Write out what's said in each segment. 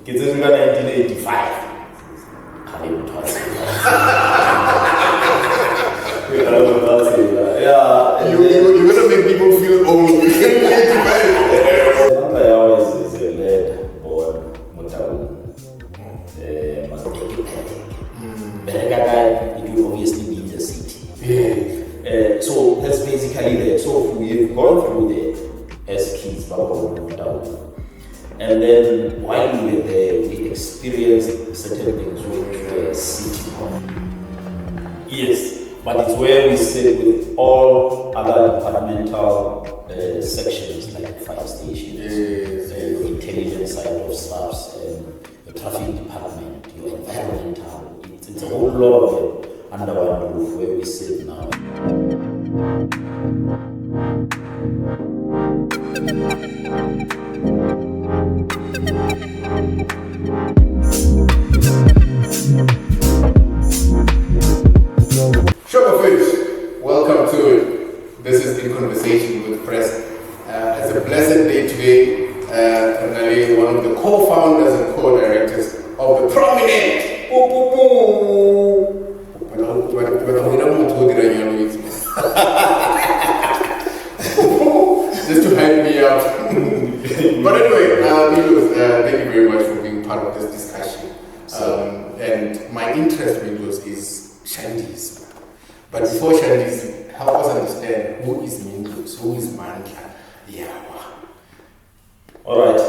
Kids in 1985. Yeah, you're gonna make people feel old. Mandla Yawa is a lad born Mutabu. It will obviously be in the city. So that's basically that. So we've gone through that as kids, and then while we were there, we experienced certain things which were city. Yes, but it's where we sit with all other departmental sections like fire stations, your intelligence side of staffs, your traffic department, your environmental. It's a whole lot of it under one roof where we sit now. Welcome to it. This is In Conversation with Press. It's a blessed day today. And one of the co-founders and co-directors of the prominent just to hype me up. But anyway, Milos, thank you very much for being part of this discussion. And my interest, Milos, is Shandis. But before Shandis, help us understand who is Milos, who is Mandla Yawa. Alright.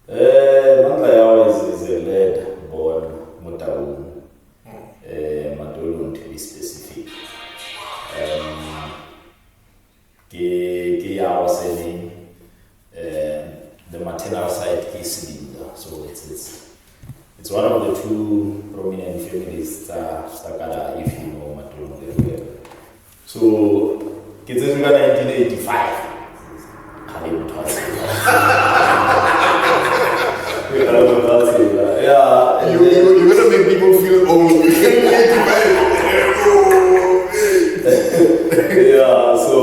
Mandla Yawa is a lad born Mutabu. Matolo to be specific. Yawa saying the maternal side is Linda. So it's one of the two prominent families Stakada, if you know Matolo very well. So kids in 1985. Yeah, you're gonna make people feel old. Yeah, so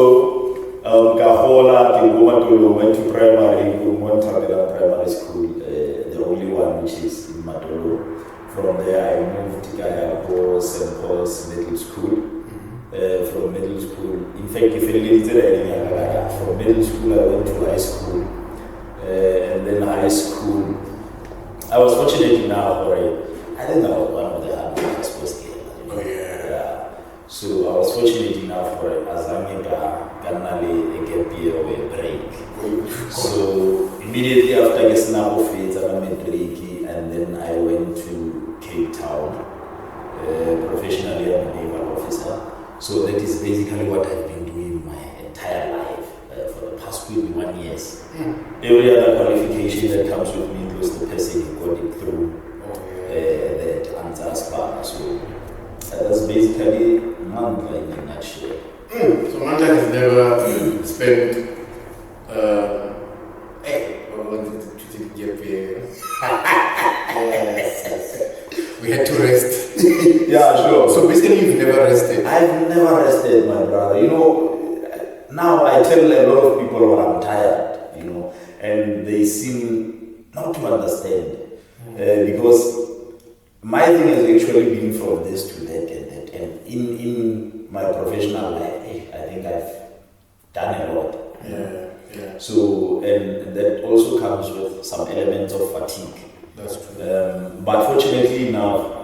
Kahola, Kingumatulu went to primary, primary school, the only one which is in Matolo. From there I moved to St. Paul's Middle School. From middle school, in fact, if you from middle school I went to high school, and then high school, I was fortunate enough, I think I was one of the hardest first year. Yeah. So I was fortunate enough as I made a gap year or a break. So immediately after getting out of it, I made break, and then I went to Cape Town. Professionally, I'm a naval officer. So that is basically what I've been doing my entire life for the past 21 years. Every other qualification that comes with me goes the person who got it through that answers bar. So that's basically Mandla in a nutshell. So Mandla has never spent we had to rest. Yeah, sure. So basically you've never rested. I've never rested, my brother. Now I tell a lot of people I'm tired, and they seem not to understand. Because my thing has actually been from this to that and that. And in my professional life, I think I've done a lot. Yeah. So, and that also comes with some elements of fatigue. That's true. But fortunately now,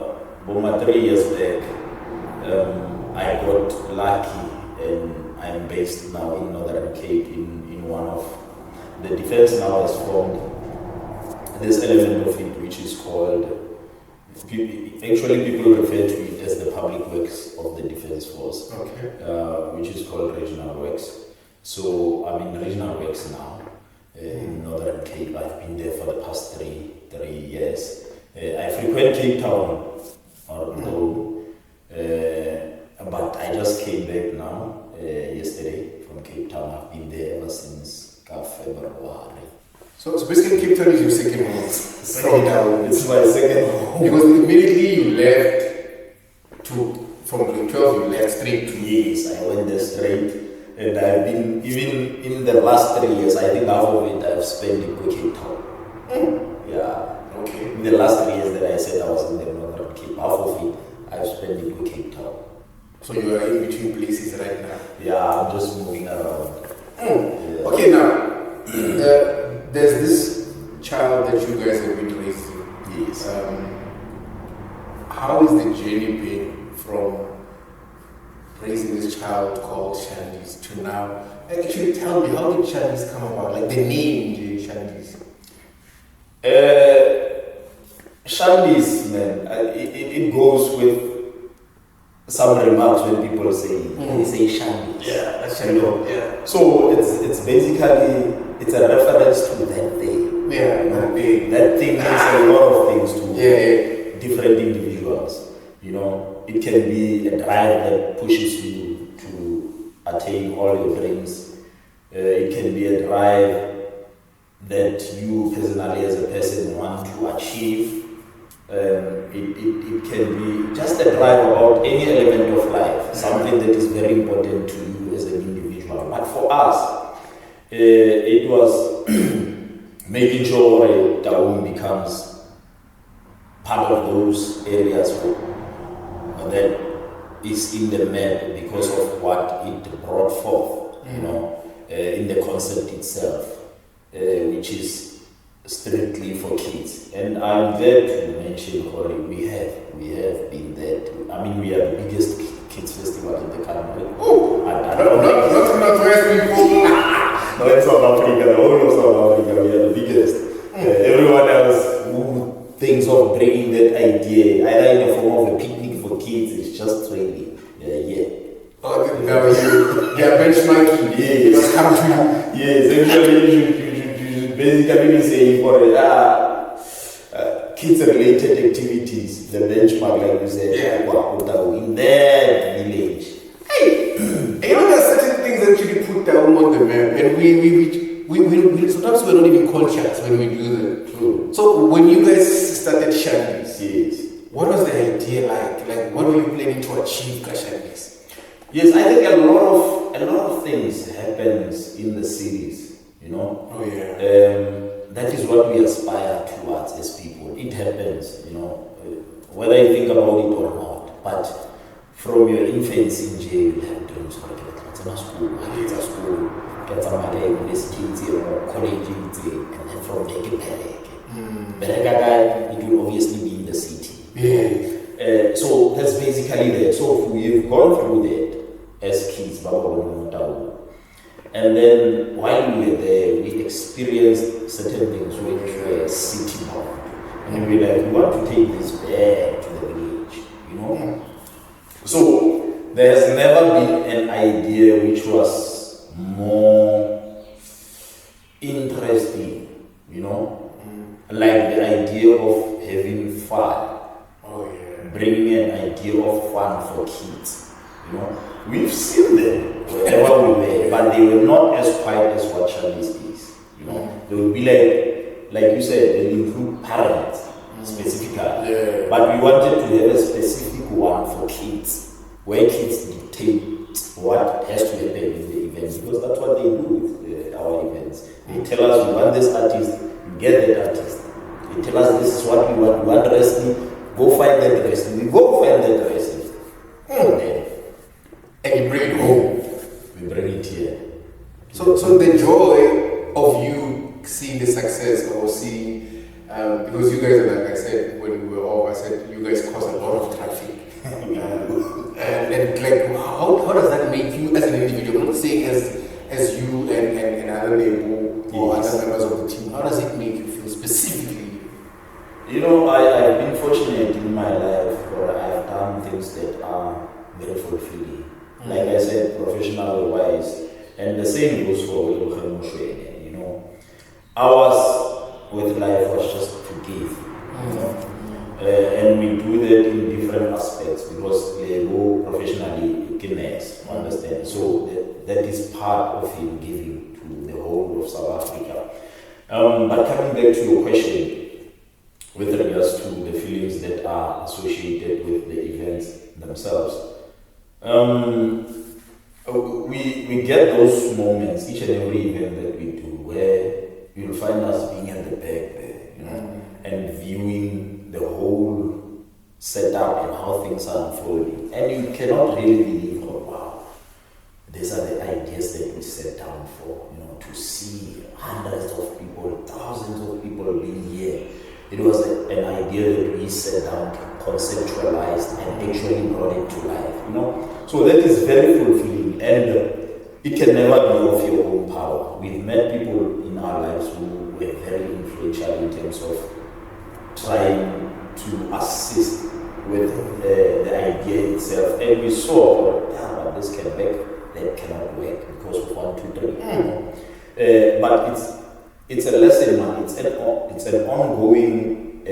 about 3 years back, I got lucky and I'm based now in Northern Cape in one of the defense now has formed this element of it which is called, actually people refer to it as the public works of the defense force, which is called regional works. So I'm in regional works now in Northern Cape. I've been there for the past three years. I frequent Cape Town, but I just came back now yesterday from Cape Town. I've been there ever since February. So basically Cape Town is your second home. It's my second home. Because immediately you left from grade 12, you left straight to... Yes, I went there straight. And I've been, even in the last 3 years, I think half of it I've spent in Cape Town. Yeah. the last 3 years that I said I was in the Northern Cape, half of it I've spent in Cape Town. So you are in between places right now? Yeah, I'm just moving around. Yeah. Okay, now, there's this child that you guys have been raising. Yes. How is the journey been from raising this child called Shandis to now? Actually, tell me, how did Shandis come about? Like the name Shandis? Shandis, man, it goes with some remarks when people say they say Shandis. Yeah, that's Shandis. Yeah. So it's basically it's a reference to that thing. Yeah, that thing. That thing means a lot of things to Yeah. different individuals. It can be a drive that pushes you to attain all your dreams. It can be a drive that you personally as a person want to achieve. It can be just a drive about any element of life, something that is very important to you as an individual. But for us, it was making sure Taung becomes part of those areas that is in the map because of what it brought forth, in the concept itself, which is strictly for kids. And I'm there to mention, Corey, we have been there too. I mean, we are the biggest kids festival in the country. Oh, not West people. No, in South Africa, the whole of South Africa, we are the biggest. Everyone else who thinks of bringing that idea, either in the form of a picnic for kids, is just training. Oh, now you are benchmarking. Yes. Come to you. Yes, actually, you should basically say for kids-related activities, the benchmark, like you said, in that village. Hey, there are certain things that actually put down on the map, and we sometimes we're not even conscious when we do that. True. So when you guys started Shandis, Yes. what was the idea like? Like, what were you planning to achieve by Shandis? Yes, I think a lot of things happens in the cities, Oh yeah. that is what we aspire towards as people. It happens, whether you think about it or not. But from your infancy in jail, you have dreams for school, get some university or college, and then from there get it will obviously be in the city. Yeah. So that's basically there. So we've gone through that as kids, and then while we were there, we experienced certain things which were city bound, and we were like, we want to take this back to the village, So there has never been an idea which was more interesting, like the idea of having fun. Oh yeah. Bringing an idea of fun for kids. We've seen them wherever we were, but they were not as quiet as what Shandis is. They would be like you said, they include parents specifically. Yeah. But we wanted to have a specific one for kids, where kids dictate what has to happen in the event, because that's what they do with our events. They tell us we want this artist, you get that artist. They tell us this is what we want wrestling. Go find that wrestling. We go find that wrestling. And you bring it home. We bring it here. So the joy of you seeing the success or seeing, because you guys are, like I said, when we were off, I said you guys cause a lot of traffic. And like, how does that make you as an individual? I'm not saying as you and other people or other members of the team. How does it make you feel specifically? I've been fortunate in my life where I've done things that are very fulfilling. Like I said, professional wise, and the same goes for ours with life was just to give, and we do that in different aspects because they go professionally guinness, understand? So that is part of him giving to the whole of South Africa. But coming back to your question, with regards to the feelings that are associated with the events themselves, we get those moments each and every event that we do where you'll find us being at the back there, and viewing the whole setup and how things are unfolding. And you cannot really believe, oh wow, these are the ideas that we set down for, to see hundreds of people, thousands of people being here. It was an idea that we set down, conceptualized, and actually brought it to life, So that is very fulfilling, and it can never be of your own power. We've met people in our lives who were very influential in terms of trying to assist with the idea itself, and we saw, but this can work, that cannot work because of 1, 2, 3. But it's a lesson, man. It's an ongoing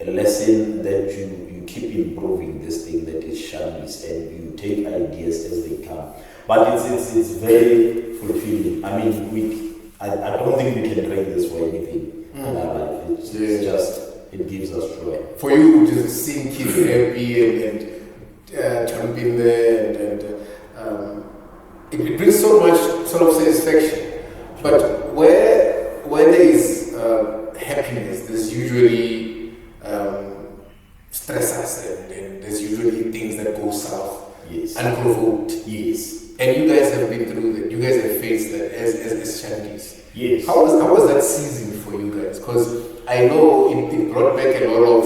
lesson that you keep improving this thing that is Shandis, and you take ideas as they come. But it's very fulfilling. I mean, I don't think we can trade this for anything in our life. It's just, it gives us joy. For you, just seeing kids happy and jumping there, and it brings so much sort of satisfaction. But where there is happiness, there's usually stressors, and there's usually things that go south, unprovoked. Yes. And you guys have been through that. You guys have faced that as Shandis. Yes. How was that season for you guys? Because I know it brought back a lot of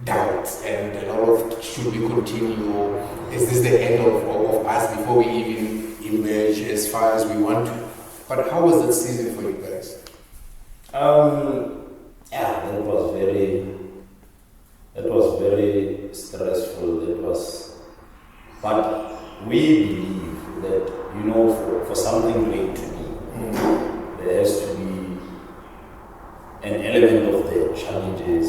doubts and a lot of, should we continue, or is this the end of us before we even emerge as far as we want to? But how was that season for you guys? That was very stressful. But we believe that, for something great to be, there has to be an element of the challenges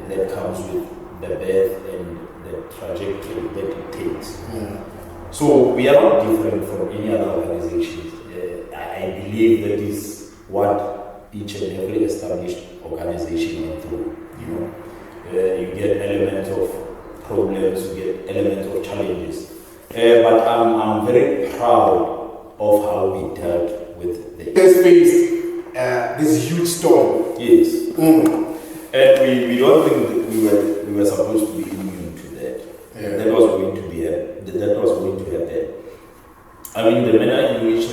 that comes with the birth and the trajectory that it takes. So we are not different from any other organizations. I believe that is what each and every established organization went through. You get elements of problems, you get elements of challenges. But I'm very proud of how we dealt with the faced this huge storm. Yes. And we don't think that we were supposed to be immune to that. That was going to be that was going to happen. I mean, the manner in which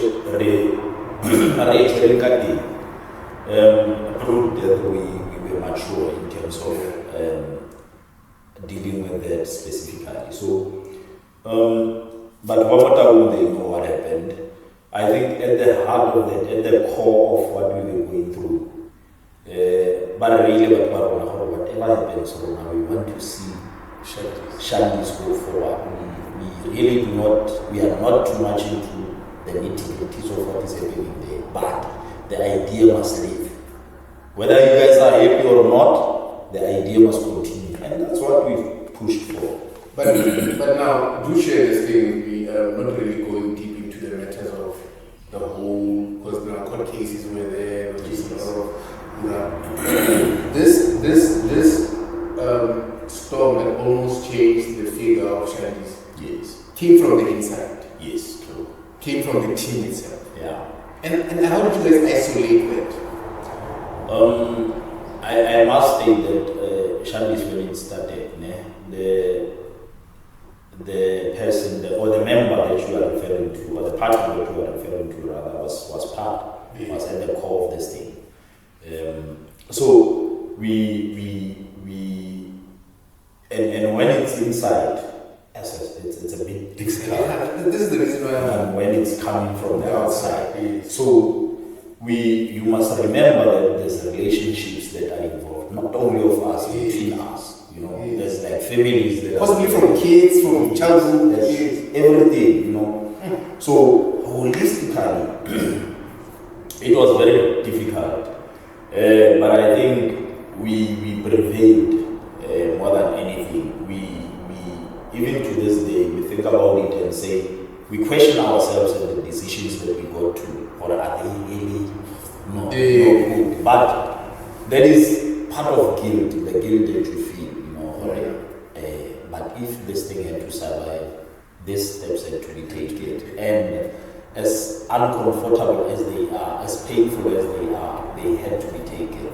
proved that we were mature in terms of dealing with that specifically. So, but one more time, they know what happened. I think at the heart of that, at the core of what we were going through, but really, whatever happens, so now we want to see Shandis go forward. We are not too much into the nitty-gritties of what is happening there, but the idea must live. Whether you guys are happy or not, the idea must continue, and that's what we've pushed for. But now, do share this thing. We are not really going deep into the matters of the whole, because the court cases were there, which is a lot of this storm that almost changed the figure of Shandis. Yes. Came from the inside. Yes, true. Came from the team itself. Yeah. And how did you guys isolate that? I must say that Shandis, when it started, the person or the member that you are referring to, or the partner that you are referring to, rather, was at the core of this thing. So we and when it's inside, it's a bit difficult. This is the reason why. When it's coming from the outside, so you must remember that there's relationships that are involved, not only of us, between us. There's like families that possibly from kids, from childhood, everything. So holistically, it was very difficult. But I think we prevailed more than anything. We even to this day, we think about it and say, we question ourselves and the decisions that we got to, or are they really not good? But that is part of guilt, the guilt that you feel, but if this thing had to survive, these steps had to be taken. And as uncomfortable as they are, as painful as they are, they had to be taken.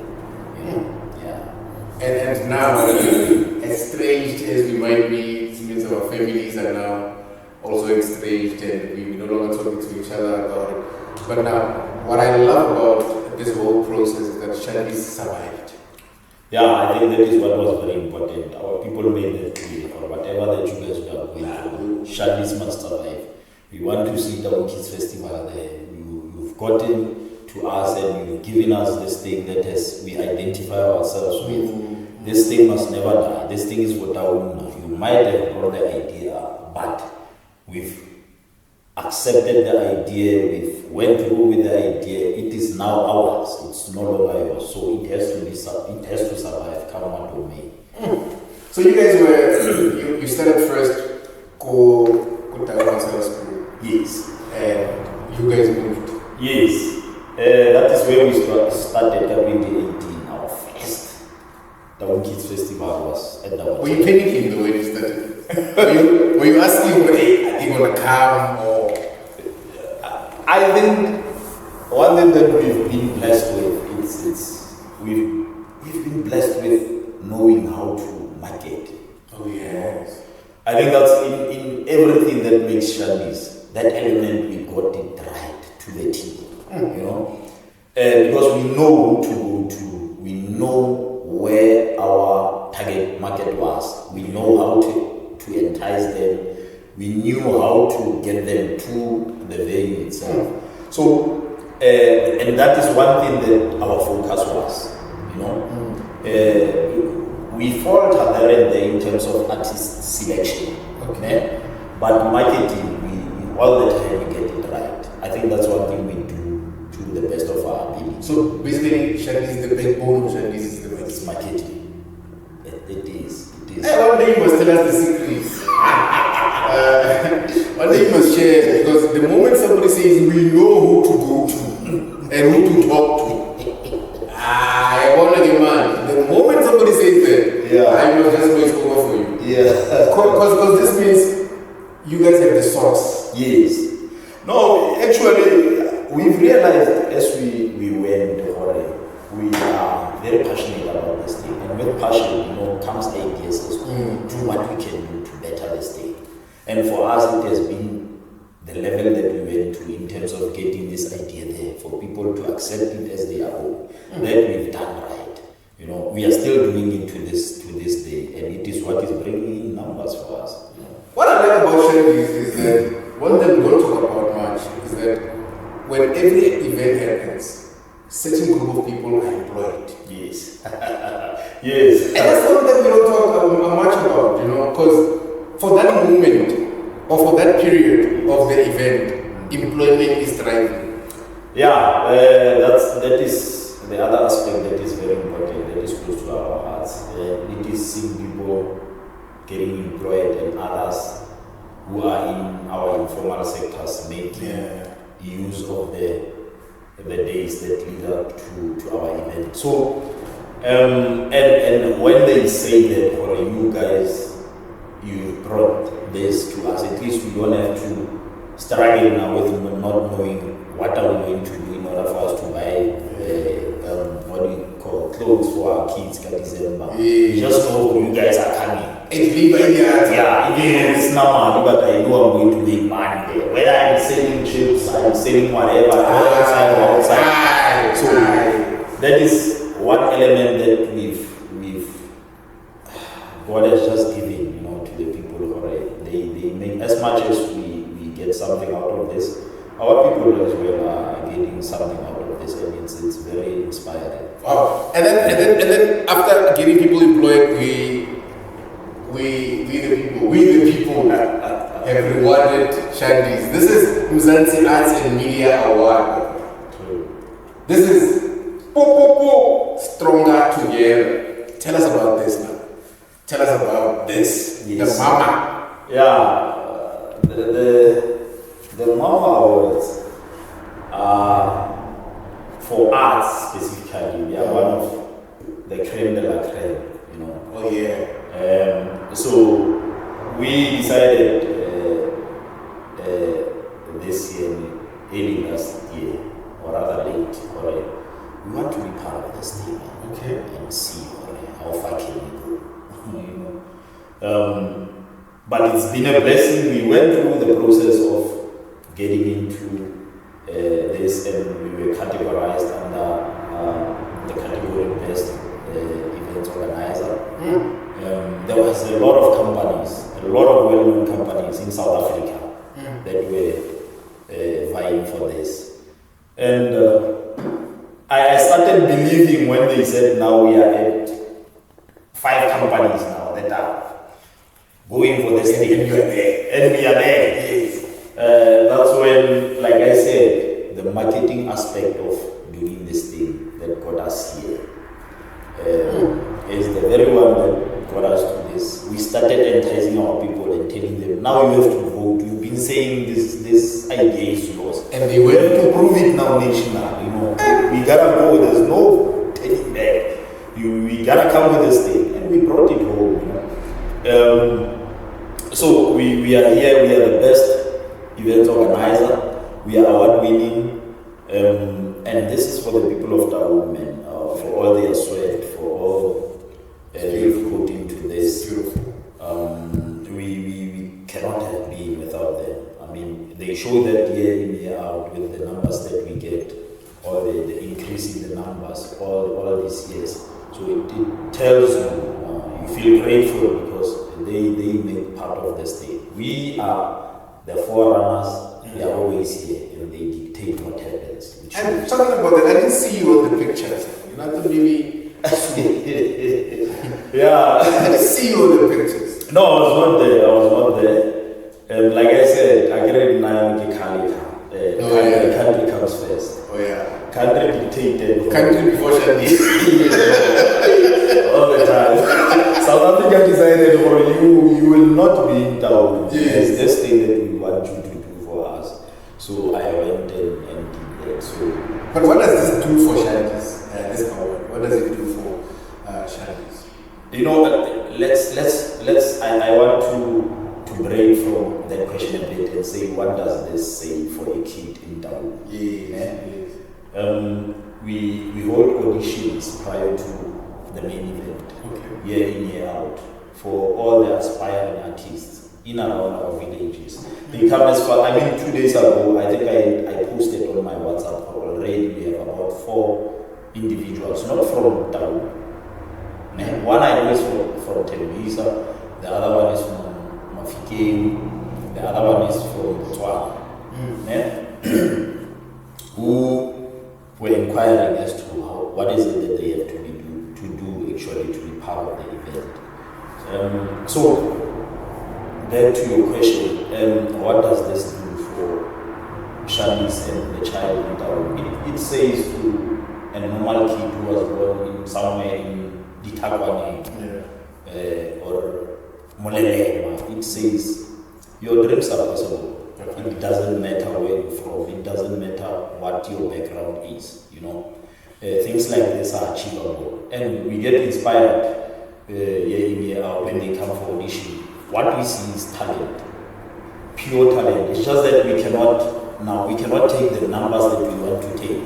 Yeah. And now, estranged as we might be, it means our families are now also estranged and we no longer talking to each other about it. But now, what I love about this whole process is that Shandis survived. Yeah, I think that is what was very important. Our people made that clear, or whatever that you guys are going through, Shandis must survive. We want to see the Kids Festival there. You've gotten to us and you've given us this thing that we identify ourselves with. This thing must never die. This thing is what you might have brought the idea, but we've accepted the idea, we've went through with the idea, it is now ours, it's no longer yours, so it has to survive, come what may. So you guys you started first Yawa School. Yes. And you guys moved. Yes. That is where we started 2018. Our first Down Kids Festival was at the Were you panicking the way you started? were you asking, hey, are you going to come? Or I think one thing that we've been blessed with we've been blessed with knowing how to market. Oh yes. I think that's in everything that makes Shandis, that element we got it right to the T. You know? Because we know who to go to, we know where our target market was, we know how to entice them, we knew how to get them to the venue itself. So, and that is one thing that our focus was, you know. We falter there and there in terms of artist selection, okay? But marketing, we all the time we get it right. I think that's one thing we do to the best of our ability. So basically, Shandis is the backbone of Shandis is the It's marketing. It is. Hey, one day you must tell us the secret. One day you must share, because the moment somebody says we know who to go to and who to talk to, I want to get mad. The moment somebody says that, I must just know it's over for you. Yeah. Because this means you guys have the source. Yes. No, actually, we've realized as we went, we are very passionate about this thing. And with passion, comes ideas as to what we can do to better this thing. And for us, it has been the level that we went to in terms of getting this idea there, for people to accept it as their own. That we've done right. We are still doing it to this day, and it is what is bringing in numbers for us. What I like about Shandis is that one thing we don't talk about much is that when every event happens, certain group of people are employed. Yes. Yes. And that's something that we don't talk much about, because for that moment or for that period of the event, employment is thriving. Yeah, that is the other aspect that is very important, that is close to our hearts. It is seeing people getting employed and others who are in our informal sectors making use of the days that lead up to our event. So, and when they say that for you guys, you brought this to us, at least we don't have to struggle now with not knowing what are we going to do in order for us to buy what do you call clothes for our kids in December. We just know you guys are coming. Yeah, even if it's not money, but I know I'm going to make money there. Whether I'm selling chips, I'm selling whatever, outside. So that is one element that we've God has just given, to the people. They make as much as we get something out of this. Our people as well are getting something out of this, and it's very inspiring. Wow! And then after getting people employed, we the people have rewarded Shandis. This is Mzansi Arts and Media Award. This is Stronger Together. Tell us about this, man. Tell us about this. Yes. The Mama. Yeah. The Mama Awards are for arts specifically. We are one of the creme de la creme, Oh yeah. So we decided this year, early last year, or rather late, we want to be part of this thing, Okay. and see how far can we go. But it's been a blessing. We went through the process of getting into this, and we were categorized under the category best events organizer. There was a lot of companies, a lot of well-known companies in South Africa that were vying for this. And I started believing when they said now we are at 5 companies now that are going for this thing. And you are there. And we are there. Yes. That's when, like I said, the marketing aspect of doing this thing that got us here is the very one that got us to this. We started enticing our people and telling them, now you have to vote. You've been saying this idea is yours. And they We have went to prove it now national. We gotta go. There's no turning back. We gotta come with this thing. And we brought it home. So we are here. We are the best event organizer. We are award-winning. And this is for the people of Taung, man, for all their sweat, for all they've put into this. We cannot have been without them. I mean, they show that year in, year out with the numbers that we get, or the increase in the numbers, all these years. So it tells you, you feel grateful because they make part of this thing. We are the forerunners, we are always here, and they dictate what happens. And talking about that, I didn't see you on the pictures. You know, I thought maybe. Yeah. I didn't see you on the pictures. No, I was not there. Like I said, I get it now in the country. The country comes first. Oh, yeah. Country dictated. Country before Shandis. All the time. South Africa decided for you, you will not be in town. Yes. It's this thing that we want you to do for us. So I went and did that. So, But what does this do for Shandis? This award. What does it do for Shandis? I want to break from that question a bit and say, what does this say for a kid in town? Yes. We hold auditions prior to the main event, year in, year out, for all the aspiring artists in and around our villages. They come as far, 2 days ago, I think I posted on my WhatsApp already, we have about 4 individuals, not from Taung. One I know is from Televisa, the other one is from Mafikeng, the other one is from Botswana. Who were inquiring as to what is it that they have to do actually to be part of the event. So, back to your question, what does this do for Shandis and the child in Taung? It says to a normal kid who was born in somewhere in Ditakwane or Molelema, it says your dreams are possible. It doesn't matter where you're from, it doesn't matter what your background is, things like this are achievable. And we get inspired year in, year out when they come for audition. What we see is talent, pure talent. It's just that we cannot take the numbers that we want to take.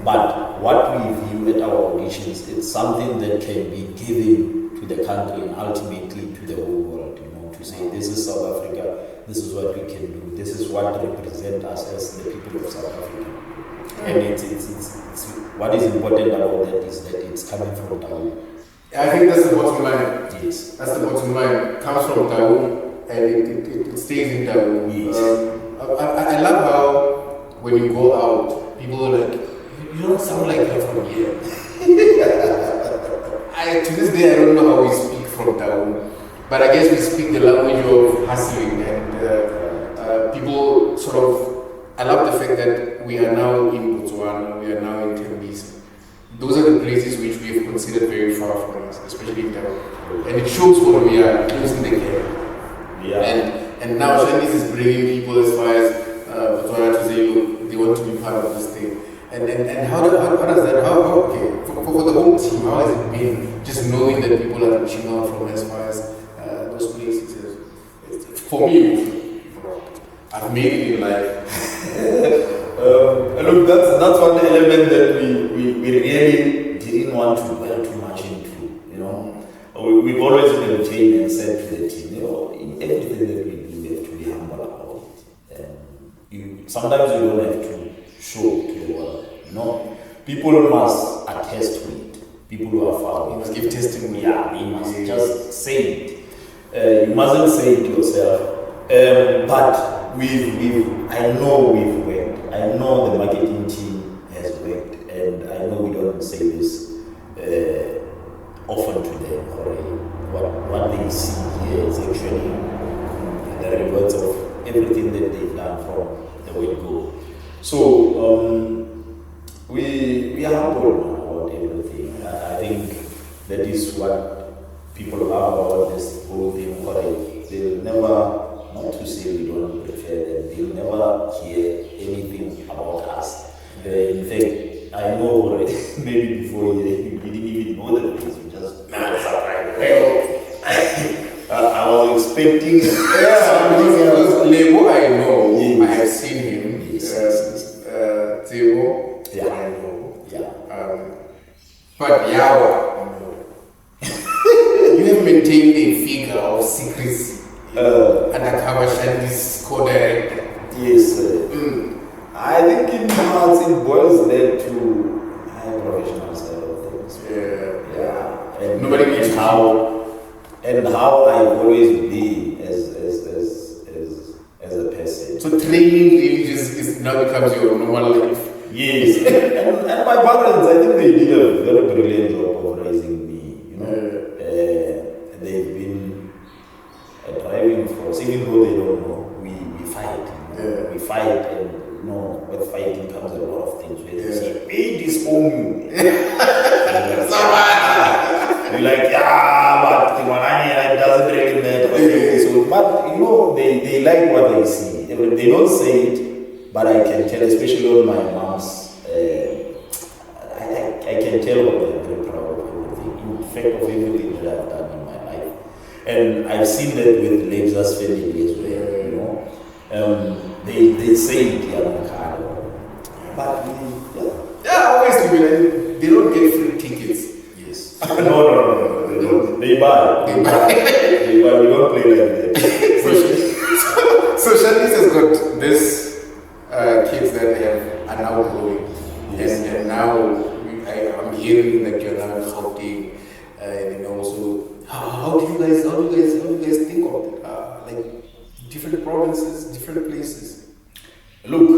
But what we view at our auditions, it's something that can be given to the country and ultimately to the whole world, to say this is South Africa, this is what we can do, this is what represents us as the people of South Africa. And it's what is important about that is that it's coming from Taung. I think that's the bottom line. Yes. That's the bottom line. It comes from Taung and it stays in Taung. Yes. I love how when you go out, people are like, you don't sound like you're from here. To this day, I don't know how we speak from Taung, but I guess we speak the language of hustling and people sort of. I love the fact that we are now in Botswana, we are now in Tembisa. Those are the places which we have considered very far from us, especially in Taung. And it shows what we are closing the gap. Yeah. And now Shandis is bringing people as far as Botswana to say, look, they want to be part of this thing. And how does that, okay, for the whole team, how has it been just knowing that people are reaching out from as far as those places? For me, I've made it in life. Look, that's one element that we really didn't want to dwell too much into, you know. We've always maintained and said to the team, you know, in everything that we do, we have to be humble about it. Sometimes you don't have to show to the world, you know. People must attest to it. People who are far away. You must give testimony. Yeah, you must just say it. You mustn't say it yourself. But I know we've worked. I know the marketing team has worked, and I know we don't say this often to them. What they see here is actually the rewards of everything that they've done from the word go. So we are humble about everything. I think that is what people love about this whole thing. They'll never. Not to say we don't prefer them, they'll never hear anything about us. In fact, I know maybe before we didn't even know the place, we just surprised. I was expecting. Because Lebo, I know, yes. I have seen him. Yes. Zebo, yeah. I know. Yeah. But Yawa, you have maintained a figure of secrecy. Undercover Shandis co-director. Yes. I think in parts it boils down to high professional side of things. Yeah. And nobody knows how I've always been as a person. So training really just now becomes your normal life. Yes. and my parents, I think they did a very brilliant job of raising me. You know, they've been driving force, even though they don't know, we fight. You know? We fight, and you know, with fighting comes a lot of things. Where they say, "Hey, disown you." You're like, yeah, but it doesn't really matter. So, but you know, they like what they see. They don't say it, but I can tell, especially on my mom's. I can tell what they're very proud of everything. In fact, of everything that I've done in my life. And I've seen that with Lebza's family as well, you know. They say it, yeah, but obviously, they don't get free tickets. Yes. No, they don't. They buy. We don't play like that. So Shandis has got this kids that are now growing, yes. and now I'm hearing that you're now in Gauteng, and also. How do you guys think of it? Like different provinces, different places? Look,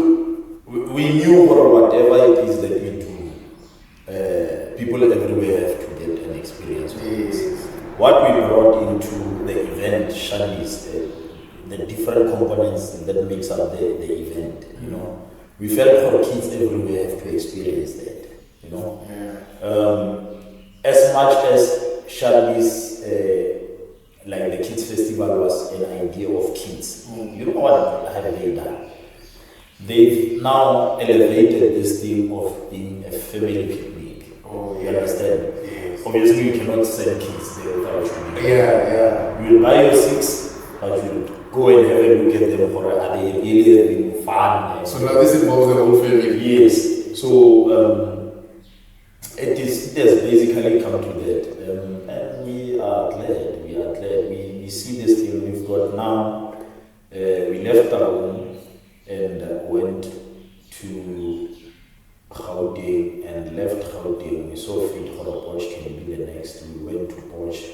we knew for whatever it is that we do, people everywhere have to get an experience with this. What we brought into the event, Shandis, the different components that makes up the event, you know. We felt for kids everywhere have to experience that, you know. As much as Shandis, like the kids festival was an idea of kids. You know what have they done? They've now elevated this thing of being a family picnic. Oh, you understand? Yes. Obviously, you cannot send kids there without you. Yeah. You will buy your six, but you go and have a look at them. Are they really having fun? So now this involves the whole family. Yes. So it has basically come to that. And we are glad. We see this thing. We've got now. We left our home and went to Gauteng and left Gauteng. We saw fit for a Porsche can be the next. We went to Porsche,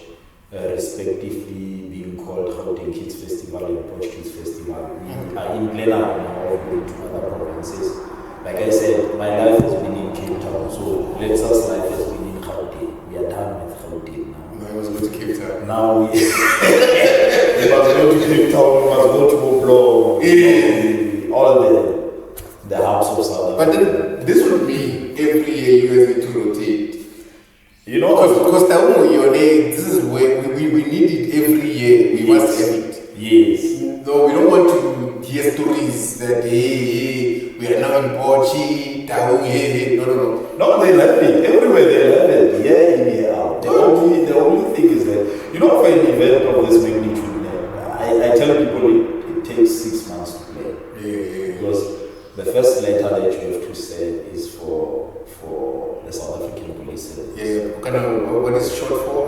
respectively being called Gauteng Kids Festival and Porsche Kids Festival. We are in Glenarm now, going to other provinces. Like I said, my life has been in Cape Town, so Let's life has been in Gauteng. We are done with Gauteng now. No, I was going to Cape Town. Now we must go to Cape Town, we must go to Oblo, all the hubs of South Africa. But then this would mean every year you guys need to rotate. You know, because this is where we need it every year. We must have it. Yes. No, we don't want to hear stories that hey, we are now in Pochi, Tau, hey. No. No, they love it. Everywhere they love it. Yeah, in, year out. The only thing is that, you know, for an event of this magnitude, I tell people it takes 6 months to play. Yeah. Because the first letter that you have to send is for the South African Police Service. Yeah, kind of what is short for?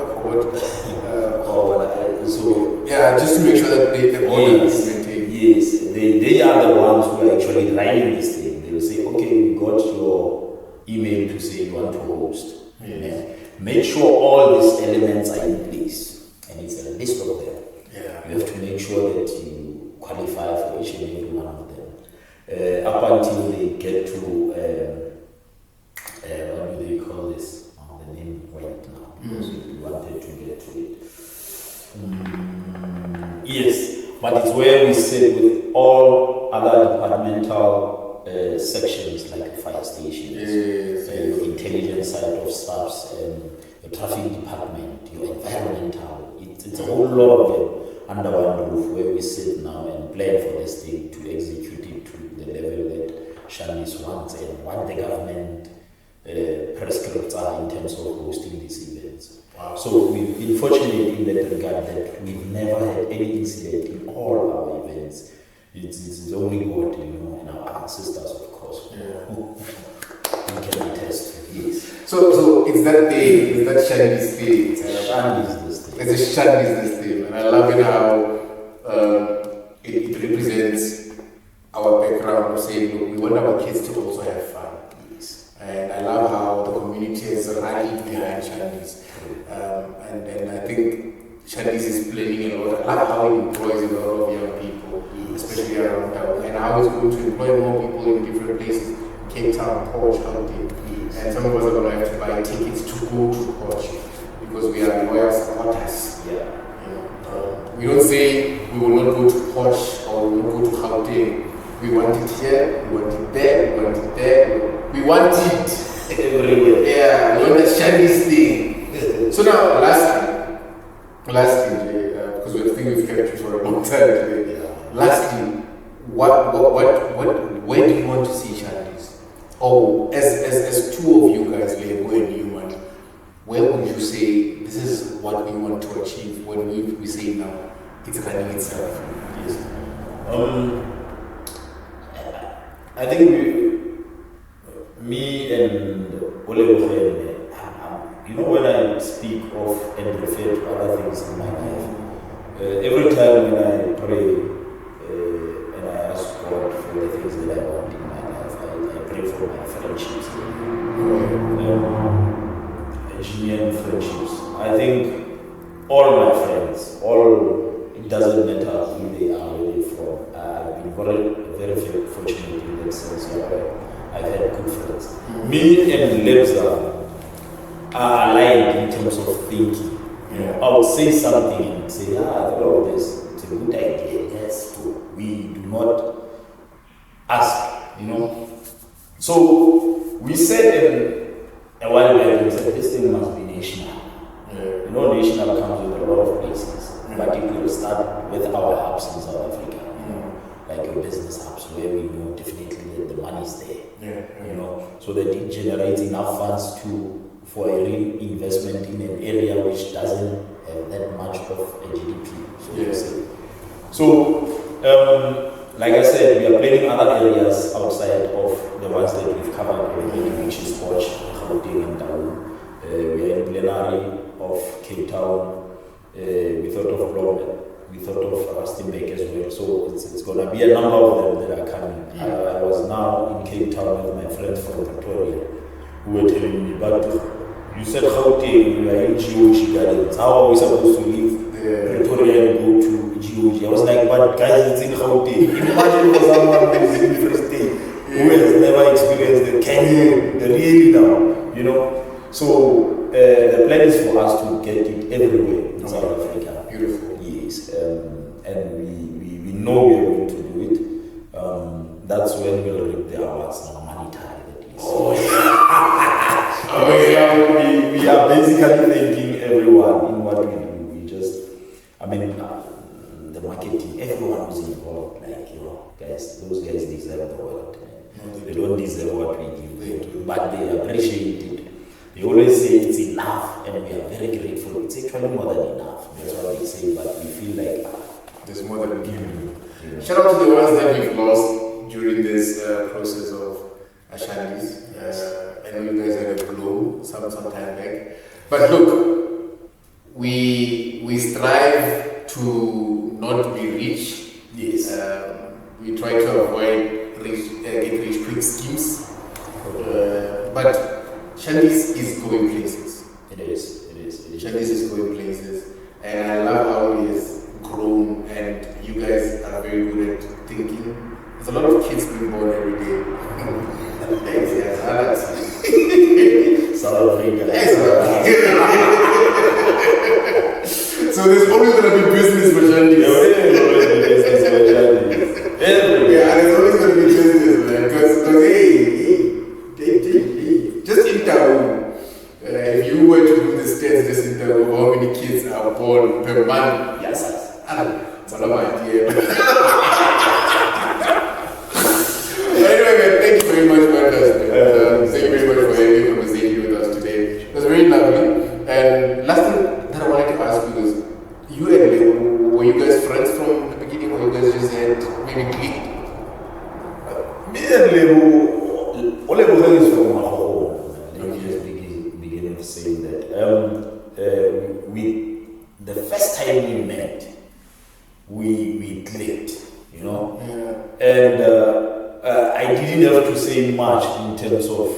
So just to make sure that the order is maintained. Yes, they are the ones who are actually running this thing. They will say, okay, we got your email to say you want to host. Yes. Make sure all these elements are in place, and it's a list of them. Yeah. You have to make sure that you qualify for each and every one of them. Up until they get to what do they call this? Oh, the name went now because we wanted to get to it. Yes, but it's where we sit with all other departmental sections like the fire stations, your intelligence side of staffs, your traffic department, your environmental. It's a whole lot of them under one roof where we sit now and plan for this thing to execute it to the level that Shandis wants and what the government prescripts are in terms of hosting these events. Wow. So we've been fortunate in that regard that we've never had any incident in all our events. It's only God, and our ancestors, of course. Who can attest to this. So it's that day, it's that Shandis day. Shandis this thing. It's a Shandis this day, and I love it how it represents our background of saying, look, we want our kids to also have fun. Yes. And I love how the community has rallied behind Shandis. And I think Shandis is planning a lot. I love how it employs a lot of young people, especially around town, and how it's going to employ more people in different places. Cape Town, Porsche, County. And some of us are going to have to buy tickets to go to Porsche because we are loyal supporters. We don't say we will not go to Porsche or we will not go to Gauteng. We want it here, we want it there, we want it there. We want it everywhere. Yeah, we want the Shandis thing. So now, lastly, because we think we've kept you for a long time today. Lastly, where do you want to see Shandis? Or as two of you guys, Lebo and Human, where would you say this is what we want to achieve when we say now it's running itself? Yes. I think me and Olebo, when I speak of and refer to other things in my life, every time when I pray and I ask God for the things that I want in my life, I pray for my friendships, genuine friendships. I think all my friends, it doesn't matter who they are, where they're from. I've been very fortunate in that sense. I've had good friends. Me and Lebza are aligned in terms of thinking. I would say something and say, I thought of this. It's a good idea. Yes, we do not ask, So we said a while back, we said this thing must be national. National comes with a lot of places, but it will start with our hubs in South Africa, like your business hubs, where we know definitely that the money is there, so that it generates enough funds for a real investment in an area which doesn't have that much of a GDP. So, like I said, we are planning other areas outside of the ones that we've covered already, which is Porsche, Gauteng, and Taung. We are in plenary of Cape Town. We thought of Bloemfontein. We thought of Rustenburg as well. So it's going to be a number of them that are coming. I was now in Cape Town with my friends from Pretoria who were telling me, but you said Gauteng, you are in GOG Gardens. How are we supposed to leave Pretoria and go to GOG? I was like, but guys, it's in Gauteng. Imagine for someone who is in the first day who has never experienced the canyon, the really now, So the plan is for us to get it everywhere in South Africa. Beautiful. Yes. And we know we are going to do it. That's when we'll reap the awards, now monetary, that is. We are basically thanking everyone in what we do. We just, the marketing, everyone who's involved, guys, those guys deserve the world. They don't deserve what we give them, but they appreciate it. They always say it's enough, and we are very grateful. It's actually more than enough. That's what they say, but we feel like there's more than we give. Shout out to the ones that we've lost during this process of Shandis. I know you guys had a blow some time back. But look, we strive to not be rich. Yes. We try to avoid get rich quick schemes. But Shandis is going places. It is. Shandis is going places. And I love how it has grown, and you guys are very good at thinking. There's a lot of kids being born every day. South Africa. So there's always going to be business for Shandis. There's always going to be business, man. Because hey, just in town. If you were to do the stats just in terms of how many kids are born per month, yes, it's a lot of idea. Anyway, man, thank you very much, Mandla. Thank you very much for having a conversation with us today. It was very lovely. And last thing that I wanted to ask you is, you and Lebo, were you guys friends from the beginning, or you guys just had maybe clicked? Me and Lebo is from my home. Let me just begin with saying that. The first time we met, we clicked, you know? Yeah. And I didn't have to say much in terms of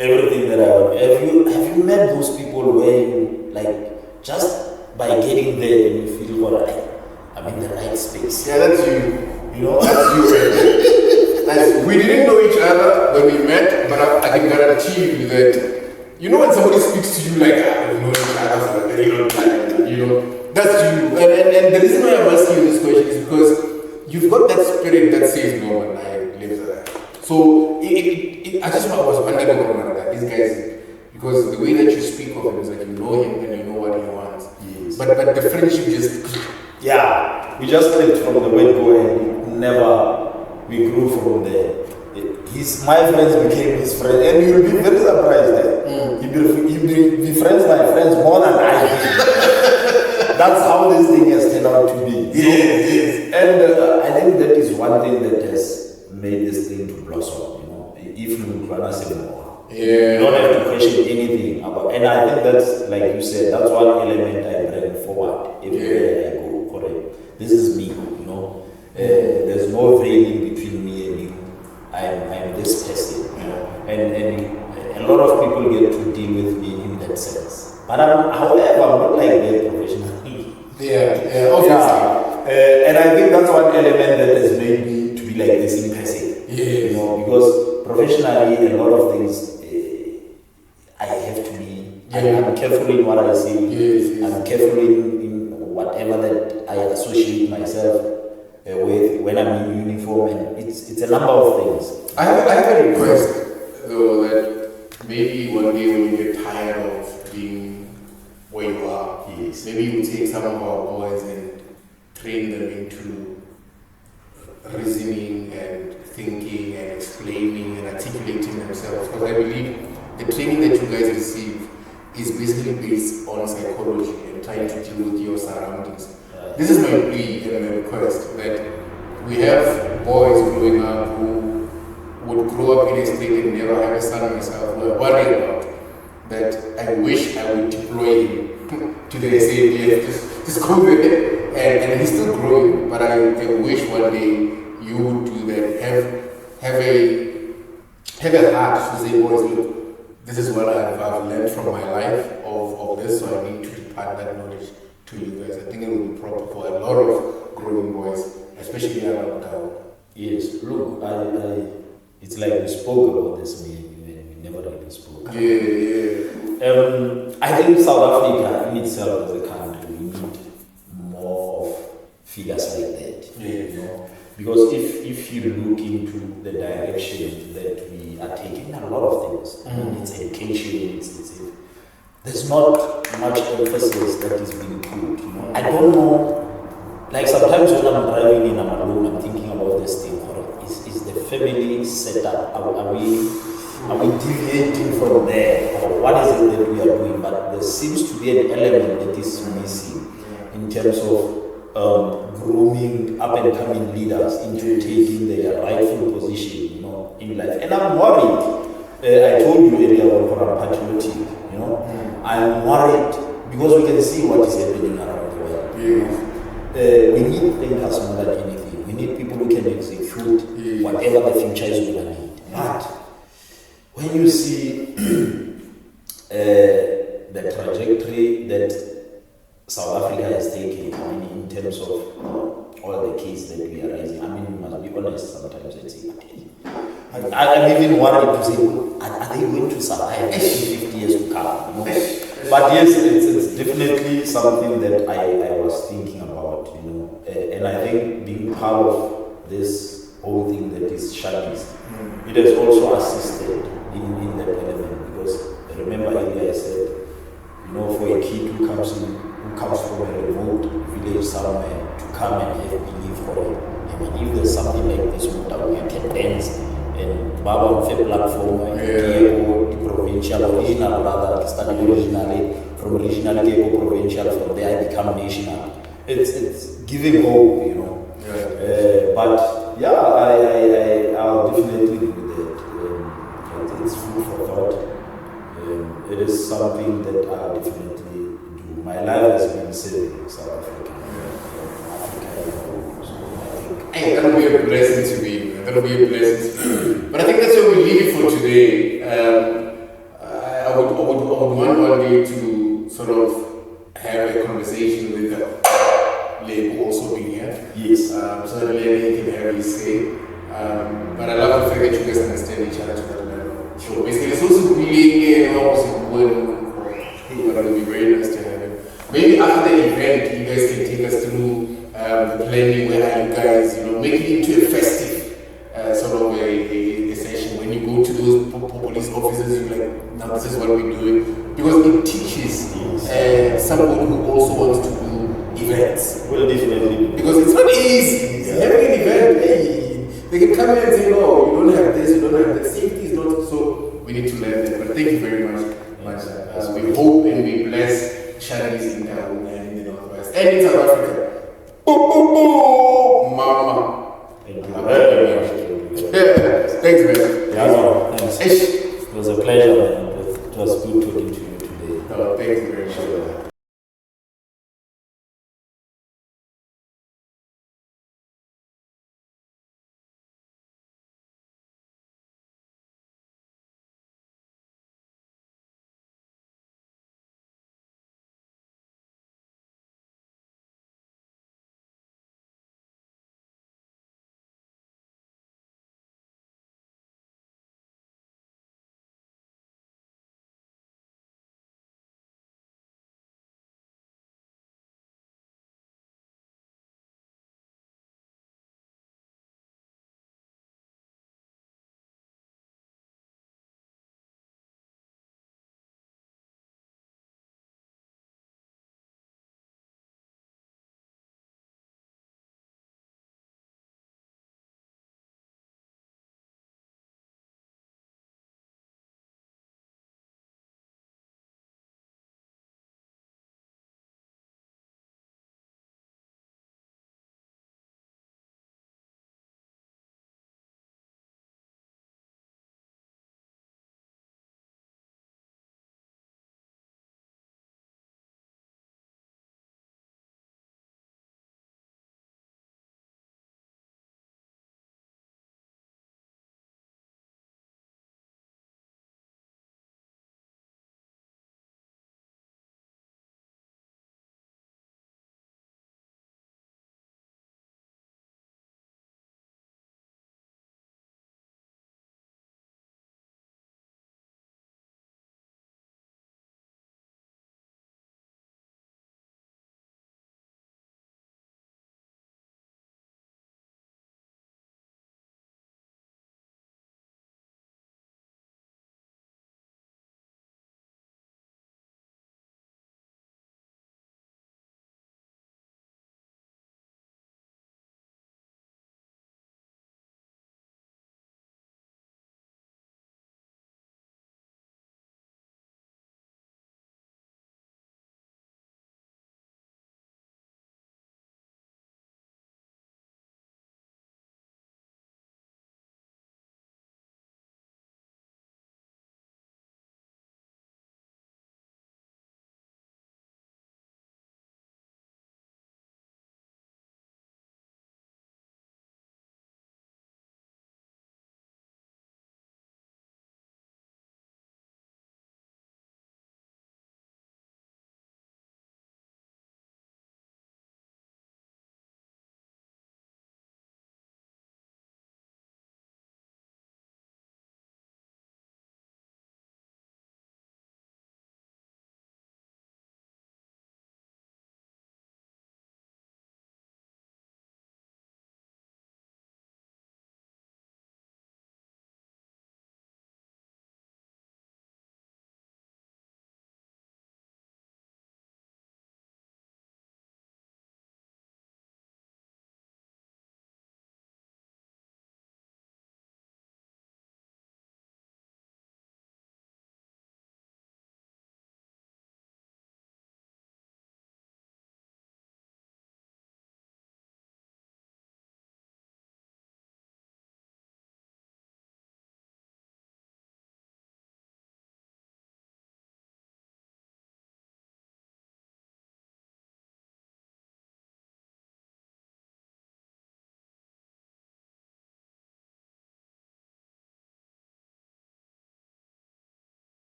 everything that I want. Have you met those people where you, like, just by getting there and you feel, all right, I'm in the right space? Yeah, that's you. You know? That's you. We didn't know each other when we met, but I can guarantee you that, you know, when somebody speaks to you like, we've known each other for a very long time, you know, that's you. And the reason why I'm asking you this question is because you've got that spirit that says, no, man, I live there. So I just was wondering about that. These guys, because the way that you speak of him is like you know him and you know what he wants. Yes. But the friendship just... Yeah, we just clicked from the word-go and we grew from there. My friends became his friends, and you'll be very surprised. He'll be friends my friends more than I did. That's how this thing has turned out to be. Yes. And I think that is one thing that has made this thing to blossom. You know, if you run say more, you don't have to question anything about. And I think that's, like you said, that's one element I bring forward everywhere I go. Correct. This is me. You know, there's no veiling between me and you. I'm this person, you know, and a lot of people get to deal with me in that sense. But however, I'm not like that professionally. Yeah, obviously. And I think that's one element that has made me to be like this in person. You know, because professionally, a lot of things I have to be. I'm careful in what I say. Yes. I'm careful in whatever that I associate myself with when I'm in uniform, and it's a number of things. I have a request though, that maybe one day when you get tired of being where you are, yes, maybe you take some of our boys and train them into reasoning and thinking and explaining and articulating themselves. Because I believe the training that you guys receive is basically based on psychology and trying to deal with your surroundings. This is my plea and my request, that we have boys growing up who would grow up in a state and never have a son myself, who are worried about, that I wish I would deploy him to the same just go there, and he's still growing, but I wish one day you would do that, have a heart to say, boys, look, this is what I've learned from my life of this, so I need to impart that knowledge to you guys. I think it will be proper for a lot of growing boys, especially around town. Yes, look, it's like we spoke about this, we never really spoke. I think South Africa in itself as a country, we need more of figures like that. You know? Because if you look into the direction that we are taking, a lot of things, it's education, there's not much emphasis that is being put. You know? I don't know, like sometimes when I'm driving and I'm alone, I'm thinking about this thing. Is the family set up? Are we deviating from there? Or what is it that we are doing? But there seems to be an element that is missing in terms of grooming up-and-coming leaders into taking their rightful position, in life. And I'm worried. I told you earlier on patriotic, I'm worried because we can see what is happening around the world. We need thinkers more than anything. We need people who can execute whatever the future is going to need. But when you see the trajectory that South Africa has taken, in terms of all the cases that we are raising, we must be honest sometimes and say, I'm even worried to say, are they going to survive 50 years to come? But yes, it's definitely something that I was thinking about, and I think being part of this whole thing that is Shandis, it has also assisted in the development, because remember earlier I said, for a kid who comes from a remote village somewhere to come and have belief for it. If there's something like this, you can dance and Baba on the platform, the provincial, original rather, starting originally from regional Cape provincial, from there I become national. It's giving hope, but yeah, I'll definitely agree with that. It's food for thought. It is something that I'll definitely do. My life has been saving South Africa. Hey, that'll be a blessing to me. That'll be a blessing to me. But I think that's where we leave it for today. I would want one day to sort of have a conversation with Lebo also being here. Yes. So that Lebo can have his say. But I love the fact that you guys understand each other to that level. Sure. Basically, it's also really but it would be very nice to have him. Maybe after the event, you guys can take us through the planning, where are you guys, make it into a festive sort of a session. When you go to those police officers, you're like, now this is what we're doing. Because it teaches someone who also wants to do events. Well, definitely. Because it's not easy. Having an event, they can come in and say, no, you don't have this, you don't have that. Safety is not, so we need to learn that. But thank you very much. We hope and we bless Shandis in Town and in the Northwest and in South Africa. Boom, boom, boom, mama. Thank you very much. Thanks, man. Thanks. It was a pleasure, man. It was good talking to you today. Thank you very much.